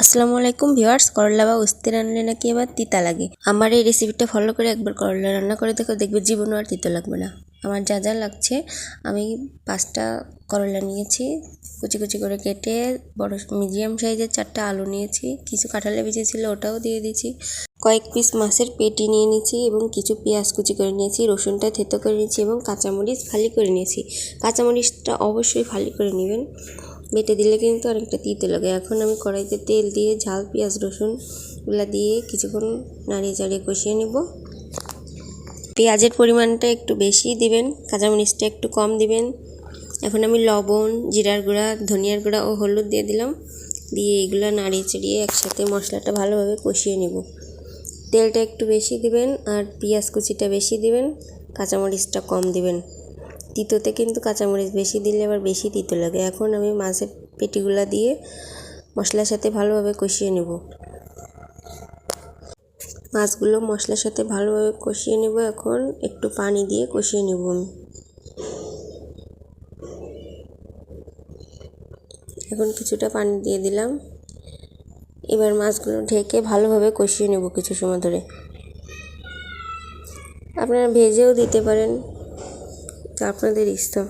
আসসালামু আলাইকুম ভিউয়ার্স, করলা বা উস্তে রান্নালে নাকি আবার তিতা লাগে। আমার এই রেসিপিটা ফলো করে একবার করলা রান্না করে দেখো, দেখবে জীবনও আর তিতা লাগবে না। আমার যা যা লাগছে, আমি 5টা করলা নিয়েছি, কুচি কুচি করে কেটে, বড় মিডিয়াম সাইজের 4টা আলু নিয়েছি, কিছু কাঁঠালের বিচি ছিল ওটাও দিয়ে দিয়েছি, কয়েক পিস মাছের পেটি নিয়ে নিয়েছি এবং কিছু পেঁয়াজ কুচি করে নিয়েছি, রসুনটা থেতো করে নিয়েছি এবং কাঁচামরিচ ফালি করে নিয়েছি। কাঁচামরিচটা অবশ্যই ফালি করে নেবেন, বেটে দিলে কিন্তু অনেকটা তিতে লাগে। এখন আমি কড়াইতে তেল দিয়ে ঝাল পেঁয়াজ রসুনগুলো দিয়ে কিছুক্ষণ নাড়িয়ে চাড়িয়ে কষিয়ে নেব। পেঁয়াজের পরিমাণটা একটু বেশি দিবেন, কাঁচামরিচটা একটু কম দিবেন। এখন আমি লবণ, জিরার গুঁড়া, ধনিয়ার গুঁড়া ও হলুদ দিয়ে দিলাম, দিয়ে এগুলো নাড়িয়ে চাড়িয়ে একসাথে মশলাটা ভালোভাবে কষিয়ে নেব। তেলটা একটু বেশি দিবেন আর পেঁয়াজ কুচিটা বেশি দিবেন, কাঁচামরিচটা কম দিবেন। তিতোতে কিন্তু কাঁচামরিচ বেশি দিলে আবার বেশি তিতো লাগে। এখন আমি মাছের পেটিগুলো দিয়ে মশলার সাথে ভালোভাবে কষিয়ে নেব। মাছগুলো মশলার সাথে ভালোভাবে কষিয়ে নেব। এখন একটু পানি দিয়ে কষিয়ে নেব। এখন কিছুটা পানি দিয়ে দিলাম। এবার মাছগুলো ঢেকে ভালোভাবে কষিয়ে নেব কিছু সময় ধরে। আপনারা ভেজেও দিতে পারেন, আপনাদের ইচ্ছা।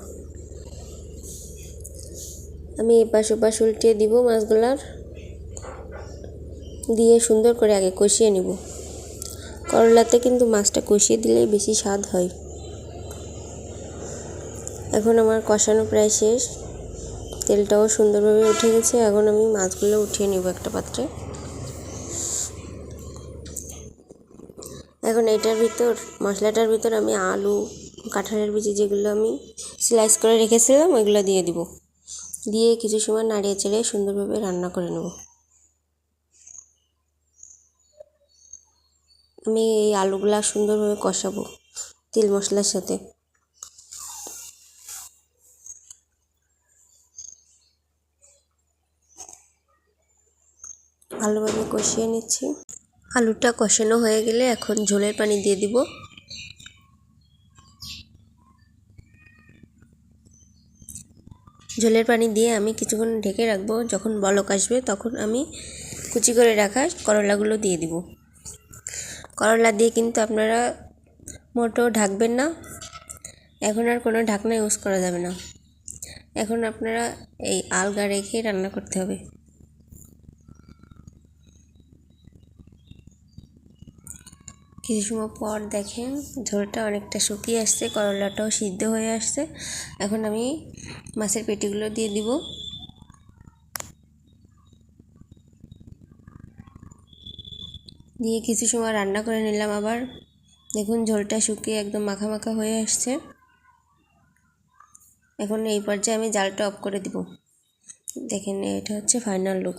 আমি এপাশ ওপাশ উল্টিয়ে দিব মাছগুলার, দিয়ে সুন্দর করে আগে কষিয়ে নিব। করলাতে কিন্তু মাছটা কষিয়ে দিলেই বেশি স্বাদ হয়। এখন আমার কষানো প্রায় শেষ, তেলটাও সুন্দরভাবে উঠে গেছে। এখন আমি মাছগুলো উঠিয়ে নেব একটা পাত্রে। এখন মশলাটার ভিতর আমি আলু, কাঁঠালের বিচি যেগুলো আমি স্লাইস করে রেখেছিলাম ওইগুলো দিয়ে দিব, দিয়ে কিছু সময় নাড়িয়ে চেড়ে সুন্দরভাবে রান্না করে নেব। আমি এই আলুগুলা সুন্দরভাবে কষাবো তেল মশলার সাথে। ভালোভাবে কষিয়ে নিচ্ছি। আলুটা কষানো হয়ে গেলে এখন ঝোলের পানি দিয়ে দিব। ঝোলের পানি দিয়ে আমি কিছুক্ষণ ঢেকে রাখবো। যখন বলক আসবে তখন আমি কুচি করে রাখা করলাগুলো দিয়ে দিব। করলা দিয়ে কিন্তু আপনারা মোটেও ঢাকবেন না, এখন আর কোনো ঢাকনা ইউজ করা যাবে না। এখন আপনারা এই আলগা রেখে রান্না করতে হবে। কিছু সময় পর দেখেন ঝোলটা অনেকটা শুকিয়ে আসছে, করলাটাও সিদ্ধ হয়ে আসছে। এখন আমি মাছের পেটিগুলো দিয়ে দিব। দিয়ে কিছু সময় রান্না করে নিলাম। আবার দেখুন ঝোলটা শুকিয়ে একদম মাখা মাখা হয়ে আসছে। এখন এই পর্যায়ে আমি জালটা অফ করে দিব। দেখেন এটা হচ্ছে ফাইনাল লুক।